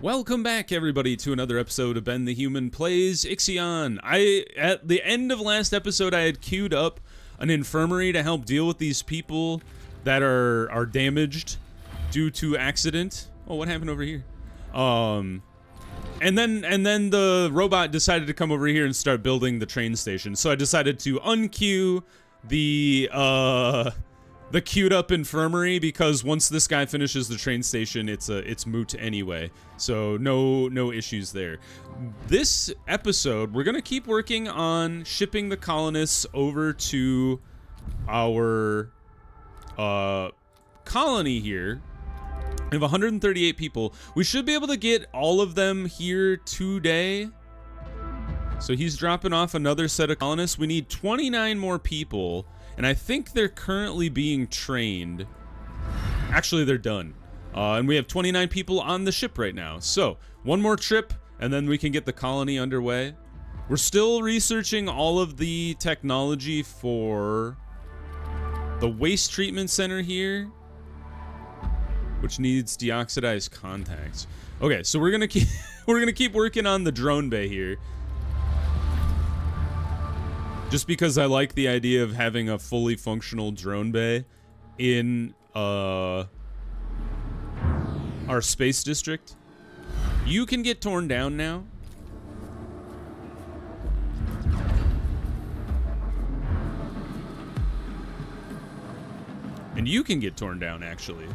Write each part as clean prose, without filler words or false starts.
Welcome back, everybody, to another episode of Ben the Human Plays IXION. At the end of last episode, I had queued up an infirmary to help deal with these people that are damaged due to accident. Oh, what happened over here? And then the robot decided to come over here and start building the train station. So I decided to unqueue the queued up infirmary, because once this guy finishes the train station, it's moot anyway. So no issues there. This episode, we're gonna keep working on shipping the colonists over to our colony here. We have 138 people. We should be able to get all of them here today. So he's dropping off another set of colonists. We need 29 more people. And I think they're currently being trained. Actually, they're done. And we have 29 people on the ship right now. So, one more trip, and then we can get the colony underway. We're still researching all of the technology for the waste treatment center here, which needs deoxidized contacts. Okay, so we're gonna keep working on the drone bay here. Just because I like the idea of having a fully functional drone bay in our space district. You can get torn down now. And you can get torn down, actually.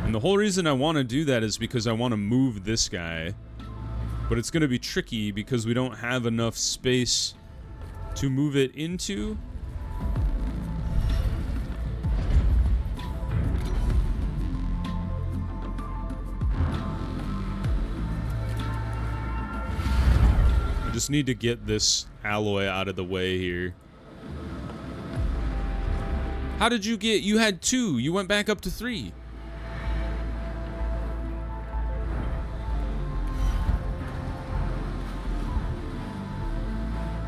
And the whole reason I want to do that is because I want to move this guy. But it's going to be tricky because we don't have enough space to move it into. I just need to get this alloy out of the way here. How did you get... You had 2. You went back up to 3.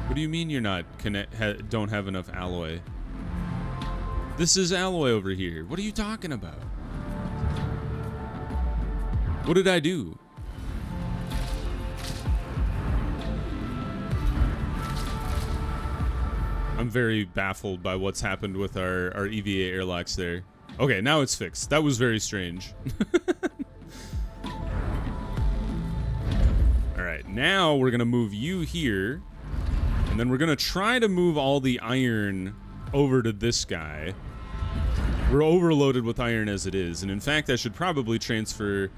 What do you mean you're not don't have enough alloy? This is alloy over here. What are you talking about? What did I do? I'm very baffled by what's happened with our EVA airlocks there. Okay, now it's fixed. That was very strange. Alright, now we're gonna move you here. And then we're gonna try to move all the iron over to this guy. We're overloaded with iron as it is, and in fact I should probably transfer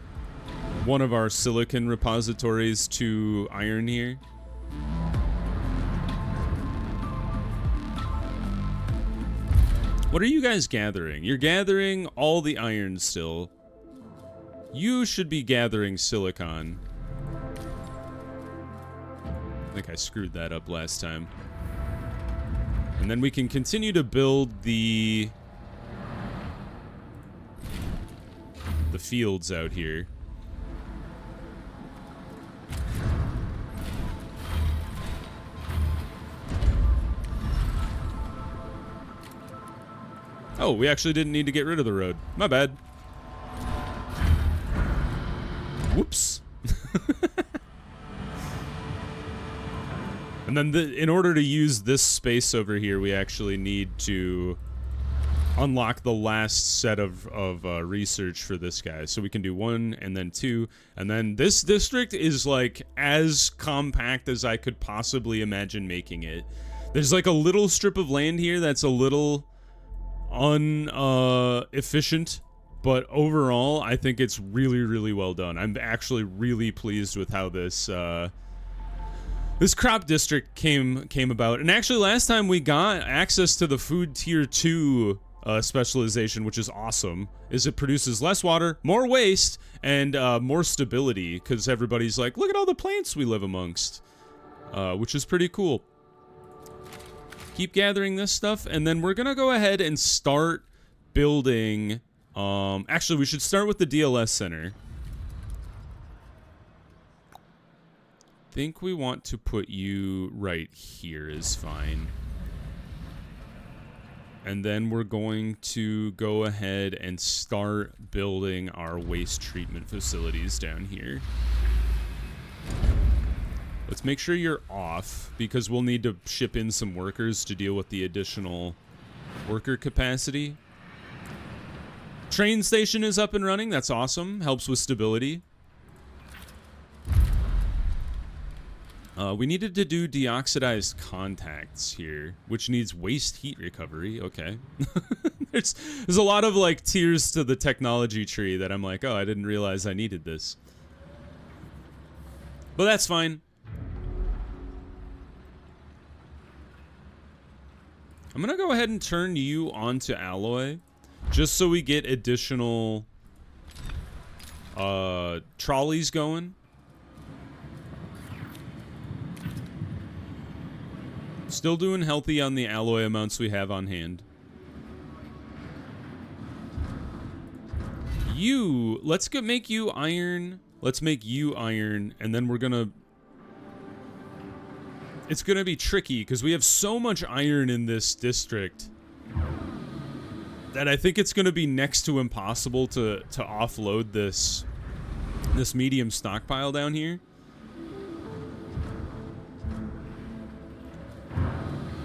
one of our silicon repositories to iron here. What are you guys gathering? You're gathering all the iron still. You should be gathering silicon. I think I screwed that up last time. And then we can continue to build the fields out here. Oh, we actually didn't need to get rid of the road. My bad. Whoops. And then in order to use this space over here, we actually need to unlock the last set of research for this guy. So we can do 1 and then 2. And then this district is like as compact as I could possibly imagine making it. There's like a little strip of land here that's a little efficient. But overall, I think it's really, really well done. I'm actually really pleased with how this crop district came about. And actually last time we got access to the food tier 2 specialization, which is awesome, is it produces less water, more waste, and more stability, because everybody's like, look at all the plants we live amongst, which is pretty cool. Keep gathering this stuff, and then we're gonna go ahead and start building. Actually, we should start with the DLS center. Think we want to put you right here is fine. And then we're going to go ahead and start building our waste treatment facilities down here. Let's make sure you're off, because we'll need to ship in some workers to deal with the additional worker capacity. Train station is up and running. That's awesome. Helps with stability. We needed to do deoxidized contacts here, which needs waste heat recovery. Okay. there's a lot of like tiers to the technology tree that I'm like, oh, I didn't realize I needed this. But that's fine. I'm gonna go ahead and turn you onto alloy, just so we get additional trolleys going. Still doing healthy on the alloy amounts we have on hand. Let's make you iron. Let's make you iron, and then we're gonna... It's gonna be tricky, because we have so much iron in this district that I think it's gonna be next to impossible to offload this medium stockpile down here.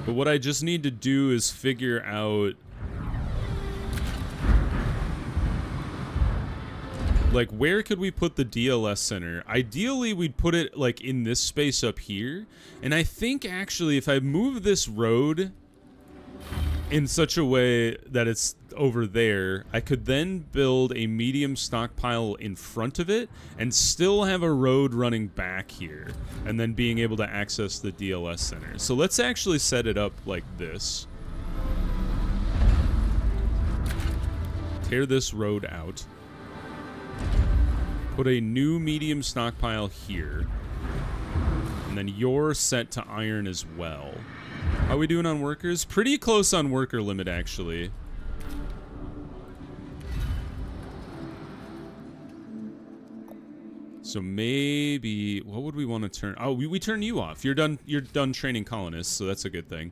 But what I just need to do is figure out, like, where could we put the DLS center? Ideally, we'd put it, like, in this space up here. And I think, actually, if I move this road in such a way that it's over there, I could then build a medium stockpile in front of it and still have a road running back here, and then being able to access the DLS center. So let's actually set it up like this. Tear this road out. Put a new medium stockpile here. And then you're set to iron as well. How are we doing on workers? Pretty close on worker limit, actually. So maybe, what would we want to turn? Oh, we turn you off. You're done training colonists, so that's a good thing.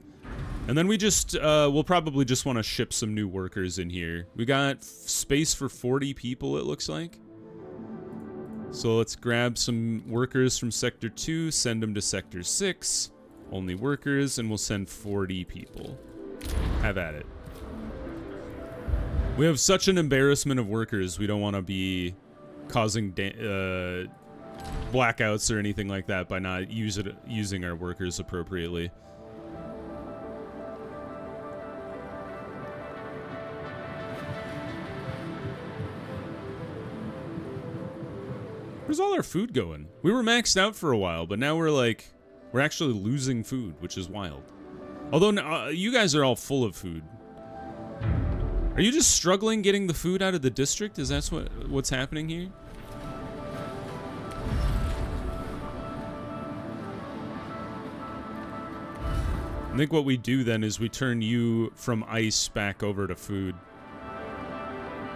And then we just, we'll probably just want to ship some new workers in here. We got space for 40 people, it looks like. So let's grab some workers from Sector 2, send them to Sector 6. Only workers, and we'll send 40 people. Have at it. We have such an embarrassment of workers, we don't want to be causing blackouts or anything like that by not using our workers appropriately. Where's all our food going? We were maxed out for a while, but now we're actually losing food, which is wild. Although you guys are all full of food. Are you just struggling getting the food out of the district? Is that what's happening here? I think what we do then is we turn you from ice back over to food.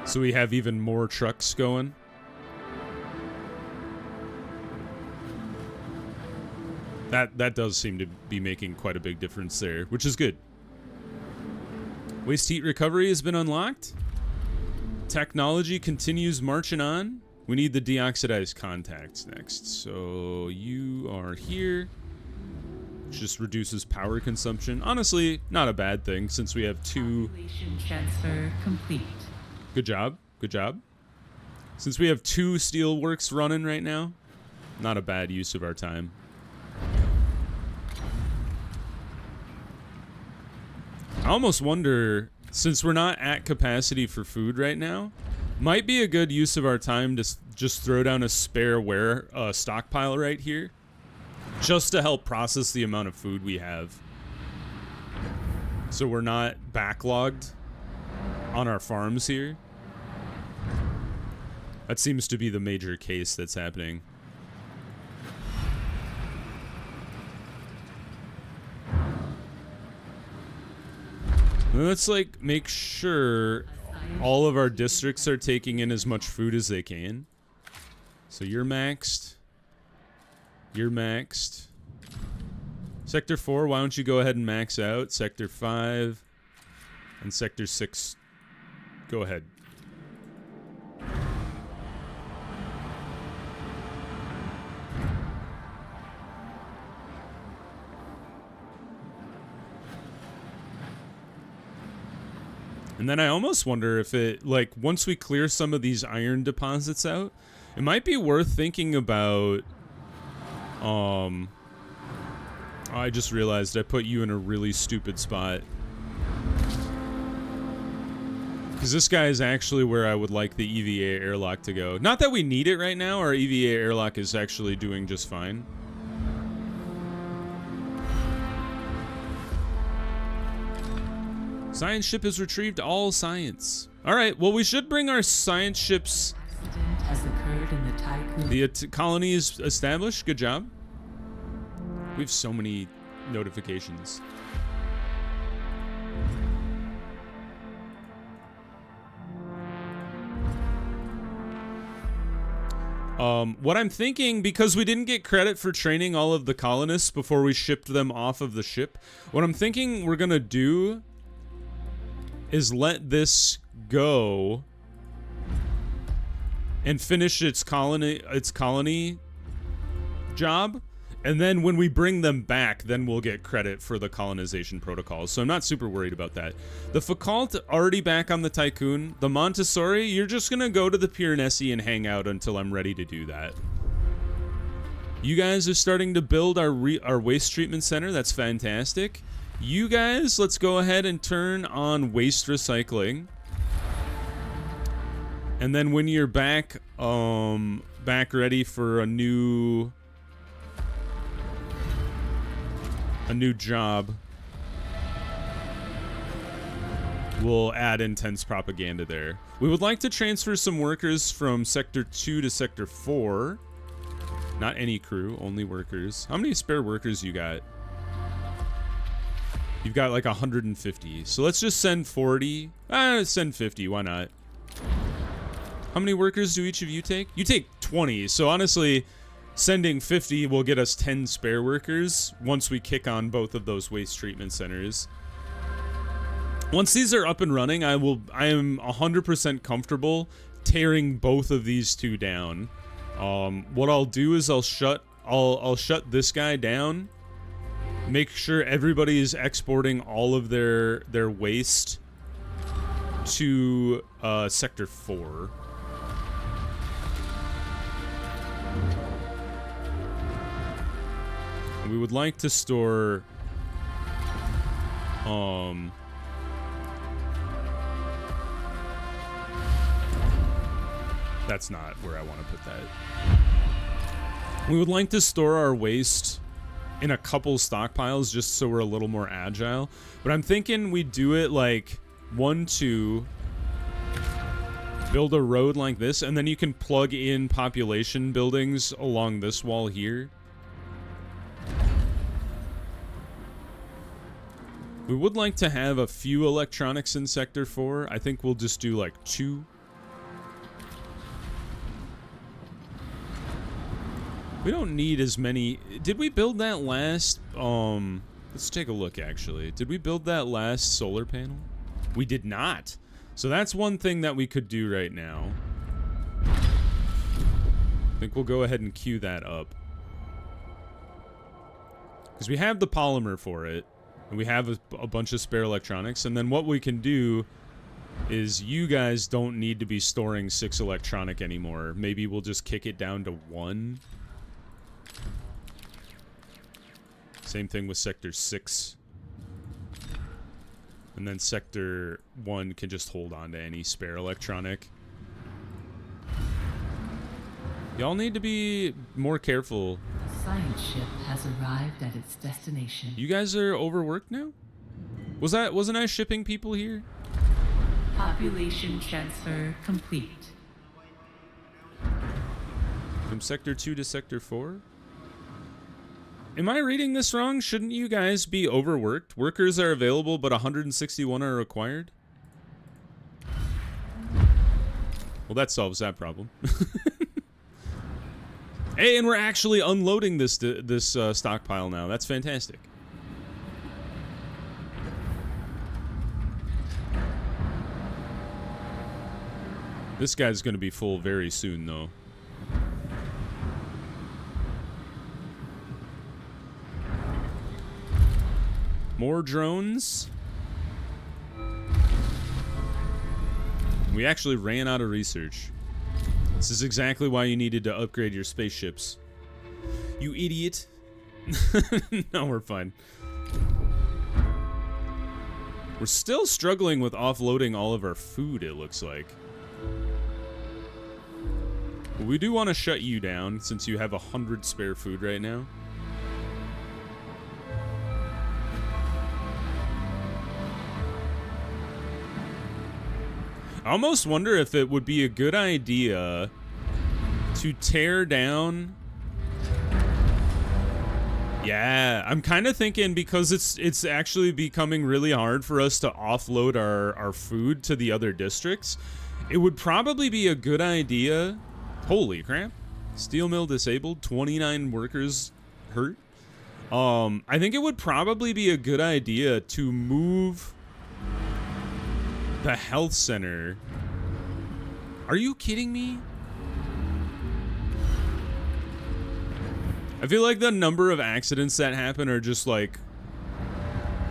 So we have even more trucks going. That does seem to be making quite a big difference there, which is good. Waste heat recovery has been unlocked. Technology continues marching on. We need the deoxidized contacts next. So you are here. Which just reduces power consumption. Honestly, not a bad thing since we have two. Population transfer complete. Good job. Good job. Since we have two steel works running right now, not a bad use of our time. I almost wonder, since we're not at capacity for food right now, might be a good use of our time to just throw down a spare stockpile right here, just to help process the amount of food we have. So we're not backlogged on our farms here. That seems to be the major case that's happening. Let's make sure all of our districts are taking in as much food as they can. So you're maxed. You're maxed. Sector 4, why don't you go ahead and max out? Sector 5. And Sector 6, go ahead. And then I almost wonder if it, like, once we clear some of these iron deposits out, it might be worth thinking about, I just realized I put you in a really stupid spot. Because this guy is actually where I would like the EVA airlock to go. Not that we need it right now, our EVA airlock is actually doing just fine. Science ship has retrieved all science. All right, well, we should bring our science ships. Accident has occurred in the Tiqqun. The colony is established. Good job. We have so many notifications. What I'm thinking, because we didn't get credit for training all of the colonists before we shipped them off of the ship, what I'm thinking we're gonna do is let this go and finish its colony job, and then when we bring them back, then we'll get credit for the colonization protocols. So I'm not super worried about that. The Foucault already back on the Tiqqun. The Montessori, you're just gonna go to the Piranesi and hang out until I'm ready to do that. You guys are starting to build our waste treatment center. That's fantastic. You guys, let's go ahead and turn on waste recycling. And then when you're back ready for a new job, we'll add intense propaganda there. We would like to transfer some workers from Sector 2 to Sector 4. Not any crew, only workers. How many spare workers you got? You've got like 150. So let's just send 40. Send 50, why not? How many workers do each of you take? You take 20, so honestly, sending 50 will get us 10 spare workers once we kick on both of those waste treatment centers. Once these are up and running, I am 100% comfortable tearing both of these two down. What I'll do is I'll shut this guy down. Make sure everybody is exporting all of their waste to Sector 4. We would like to store that's not where I want to put that. We would like to store our waste in a couple stockpiles just so we're a little more agile. But I'm thinking we do it like 1, 2, build a road like this, and then you can plug in population buildings along this wall here. We would like to have a few electronics in Sector 4. I think we'll just do like 2. We don't need as many. Did we build that last, let's take a look actually. Did we build that last solar panel? We did not. So that's one thing that we could do right now. I think we'll go ahead and queue that up. Because we have the polymer for it. And we have a bunch of spare electronics. And then what we can do is you guys don't need to be storing 6 electronic anymore. Maybe we'll just kick it down to 1. Same thing with Sector 6. And then Sector 1 can just hold on to any spare electronic. Y'all need to be more careful. The science ship has arrived at its destination. You guys are overworked now? Wasn't I shipping people here? Population transfer complete. From Sector 2 to Sector 4? Am I reading this wrong? Shouldn't you guys be overworked? Workers are available, but 161 are required? Well, that solves that problem. Hey, and we're actually unloading this stockpile now. That's fantastic. This guy's going to be full very soon, though. More drones. We actually ran out of research. This is exactly why you needed to upgrade your spaceships. You idiot. No, we're fine. We're still struggling with offloading all of our food, it looks like. But we do want to shut you down since you have 100 spare food right now. I almost wonder if it would be a good idea to tear down. Yeah, I'm kind of thinking because it's actually becoming really hard for us to offload our food to the other districts. It would probably be a good idea. Holy crap. Steel mill disabled, 29 workers hurt. I think it would probably be a good idea to move the health center. Are you kidding me? I feel like the number of accidents that happen are just like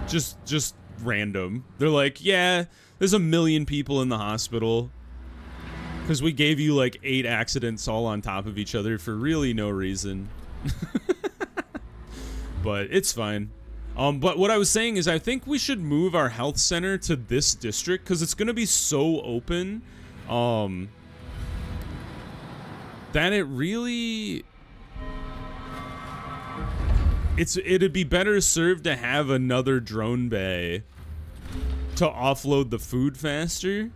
just random. They're like, yeah, there's 1 million people in the hospital because we gave you like 8 accidents all on top of each other for really no reason. But it's fine. But what I was saying is I think we should move our health center to this district because it's going to be so open that it really... It'd be better served to have another drone bay to offload the food faster.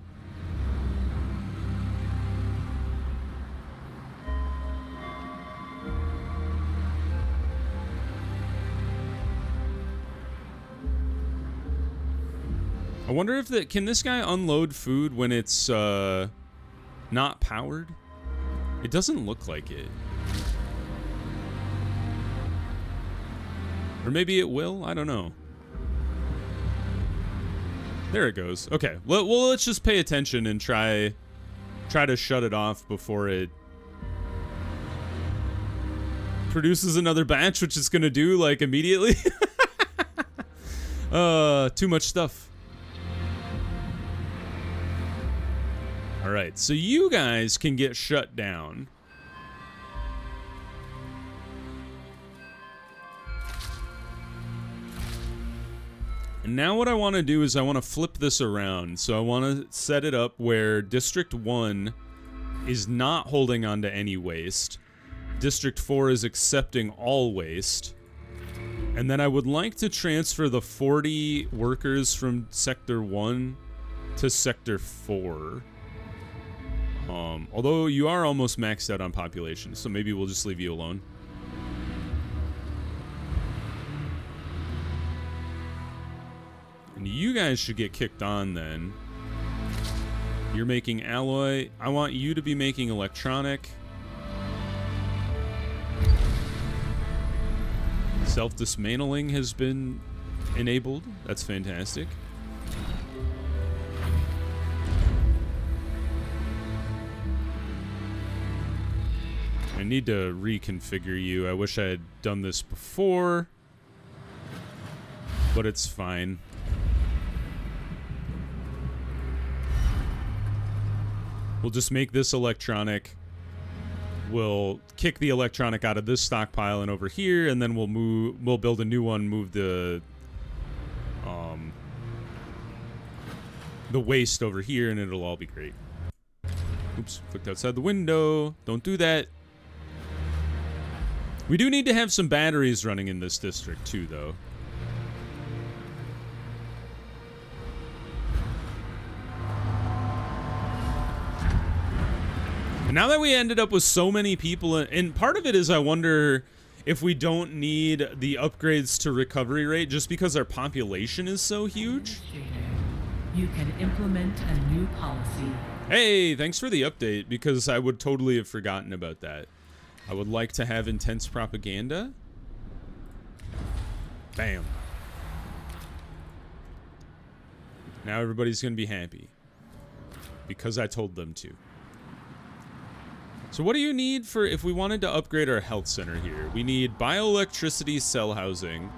I wonder if can this guy unload food when it's not powered? It doesn't look like it. Or maybe it will? I don't know. There it goes. Okay. Well, let's just pay attention and try to shut it off before it produces another batch, which it's going to do, like, immediately. Too much stuff. All right. So you guys can get shut down. And now what I want to do is I want to flip this around. So I want to set it up where District 1 is not holding on to any waste. District 4 is accepting all waste. And then I would like to transfer the 40 workers from Sector 1 to Sector 4. Although you are almost maxed out on population, so maybe we'll just leave you alone. And you guys should get kicked on then. You're making alloy. I want you to be making electronic. Self-dismantling has been enabled. That's fantastic. I need to reconfigure you. I wish I had done this before, but it's fine. We'll just make this electronic. We'll kick the electronic out of this stockpile and over here, and then we'll build a new one, move the waste over here, and it'll all be great. Oops, clicked outside the window. Don't do that. We do need to have some batteries running in this district too, though. And now that we ended up with so many people, and part of it is I wonder if we don't need the upgrades to recovery rate just because our population is so huge. You can implement a new policy. Hey, thanks for the update, because I would totally have forgotten about that. I would like to have intense propaganda. Bam. Now everybody's going to be happy because I told them to. So what do you need for if we wanted to upgrade our health center here? We need bioelectricity cell housing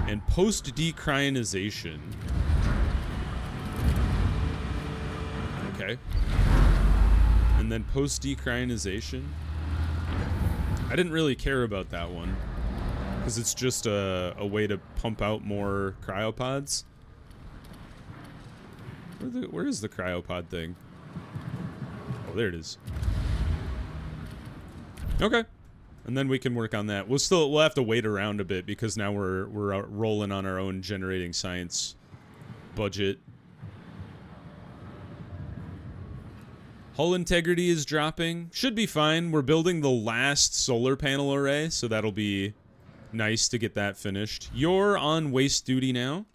and post-decryonization. Okay. And then post-decryonization. I didn't really care about that one because it's just a way to pump out more cryopods. Where is the cryopod thing? Oh, there it is. Okay. And then we can work on that. We'll have to wait around a bit because now we're rolling on our own generating science budget. Hull integrity is dropping. Should be fine. We're building the last solar panel array, so that'll be nice to get that finished. You're on waste duty now.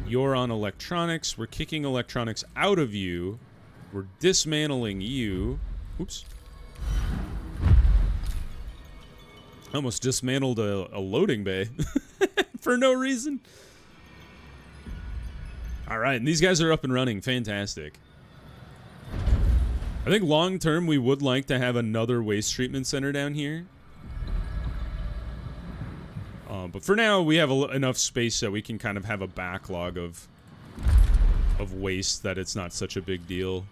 You're on electronics. We're kicking electronics out of you. We're dismantling you. Oops. I almost dismantled a loading bay for no reason. All right, and these guys are up and running. Fantastic. I think long term we would like to have another waste treatment center down here. But for now, we have enough space that we can kind of have a backlog of waste that it's not such a big deal.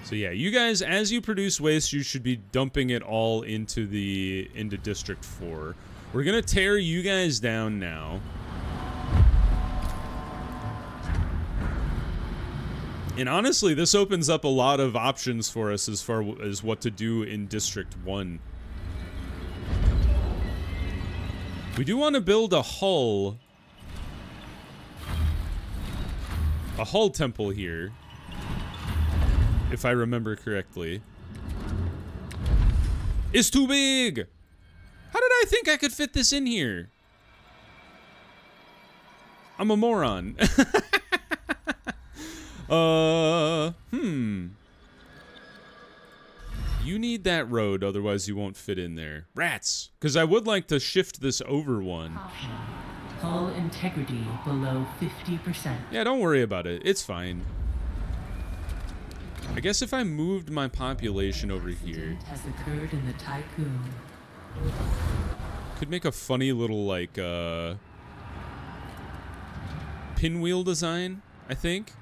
So yeah, you guys, as you produce waste, you should be dumping it all into District 4. We're gonna tear you guys down now. And honestly, this opens up a lot of options for us as far as what to do in District 1. We do want to build a hull temple here, if I remember correctly. It's too big! How did I think I could fit this in here? I'm a moron. You need that road, otherwise you won't fit in there. Rats! Because I would like to shift this over one. Hull integrity below 50%. Yeah, don't worry about it. It's fine. I guess if I moved my population over here... has occurred in the Tiqqun. Could make a funny little, like, pinwheel design, I think.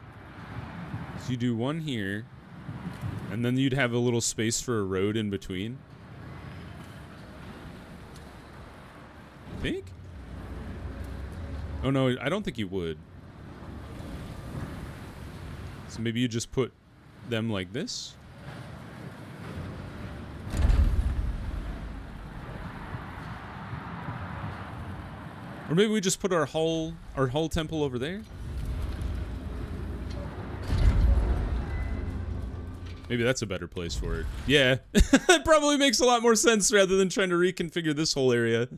So you do one here, and then you'd have a little space for a road in between. I think? Oh no, I don't think you would. So maybe you just put them like this? Or maybe we just put our hull temple over there? Maybe that's a better place for it. Yeah, it probably makes a lot more sense rather than trying to reconfigure this whole area.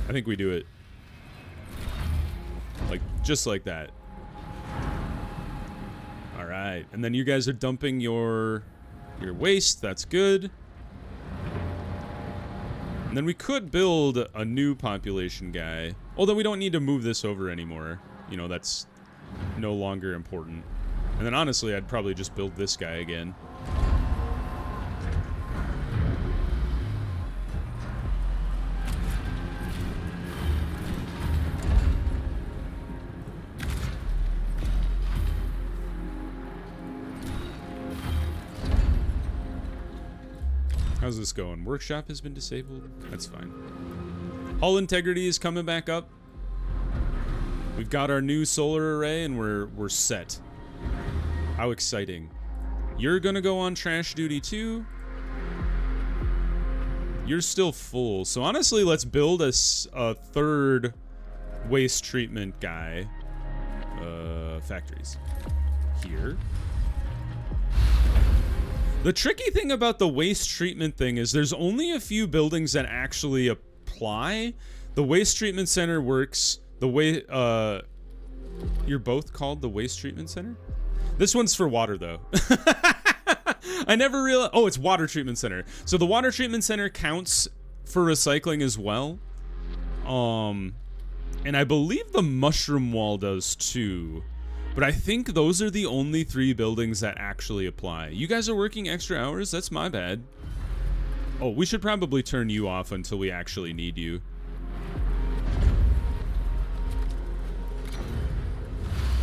I think we do it. Like, just like that. Alright, and then you guys are dumping your waste, that's good. And then we could build a new population guy. Although we don't need to move this over anymore. You know, that's no longer important. And then honestly, I'd probably just build this guy again. How's this going? Workshop has been disabled? That's fine. Hull integrity is coming back up. We've got our new solar array and we're set. How exciting. You're gonna go on trash duty too. You're still full. So honestly, let's build a third waste treatment guy. Factories. Here. The tricky thing about the waste treatment thing is there's only a few buildings that actually apply. The waste treatment center works the way, you're both called the waste treatment center? This one's for water, though. I never realized... Oh, it's water treatment center. So the water treatment center counts for recycling as well. And I believe the mushroom wall does too. But I think those are the only 3 buildings that actually apply. You guys are working extra hours? That's my bad. Oh, we should probably turn you off until we actually need you.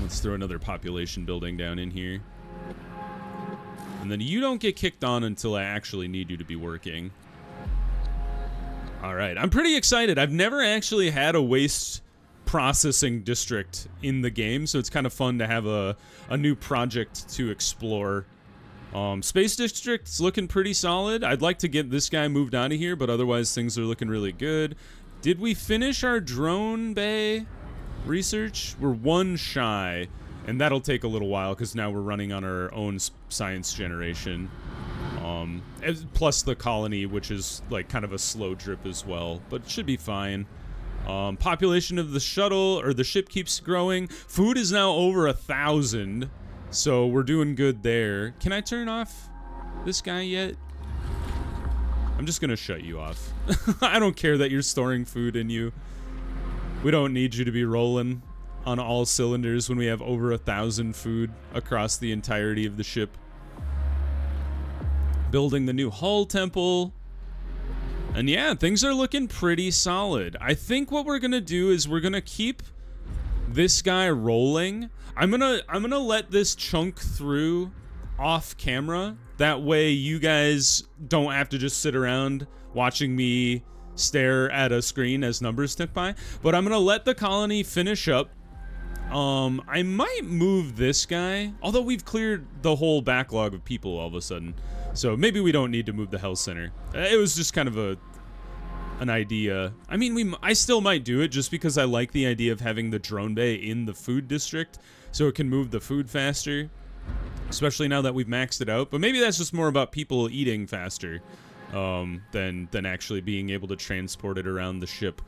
Let's throw another population building down in here. And then you don't get kicked on until I actually need you to be working. All right, I'm pretty excited. I've never actually had a waste processing district in the game, so it's kind of fun to have a new project to explore. Space District's looking pretty solid. I'd like to get this guy moved out of here, but otherwise things are looking really good. Did we finish our drone bay research? We're 1 shy, and that'll take a little while because now we're running on our own science generation. Plus the colony, which is like kind of a slow drip as well, but it should be fine. Population of the shuttle or the ship keeps growing. Food is now over 1,000, so we're doing good there. Can I turn off this guy yet? I'm just gonna shut you off. I don't care that you're storing food in you. We don't need you to be rolling on all cylinders when we have over 1,000 food across the entirety of the ship. Building the new hull temple. And yeah, things are looking pretty solid. I think what we're gonna do is we're gonna keep this guy rolling. I'm gonna let this chunk through off camera. That way you guys don't have to just sit around watching me stare at a screen as numbers tick by. But I'm gonna let the colony finish up. I might move this guy, although we've cleared the whole backlog of people all of a sudden. So maybe we don't need to move the health center. It was just kind of an idea. I mean, I still might do it just because I like the idea of having the drone bay in the food district so it can move the food faster, especially now that we've maxed it out. But maybe that's just more about people eating faster than actually being able to transport it around the ship.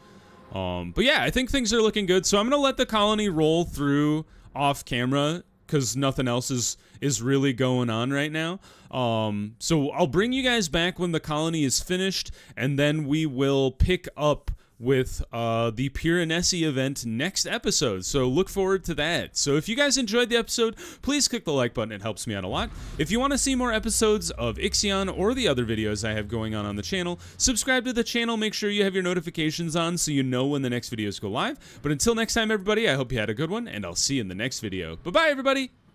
But yeah, I think things are looking good. So I'm gonna let the colony roll through off camera because nothing else is really going on right now. So I'll bring you guys back when the colony is finished, and then we will pick up with the Piranesi event next episode. So look forward to that. So if you guys enjoyed the episode, please click the like button. It helps me out a lot. If you want to see more episodes of IXION or the other videos I have going on the channel, subscribe to the channel. Make sure you have your notifications on so you know when the next videos go live. But until next time, everybody, I hope you had a good one, and I'll see you in the next video. Bye-bye, everybody!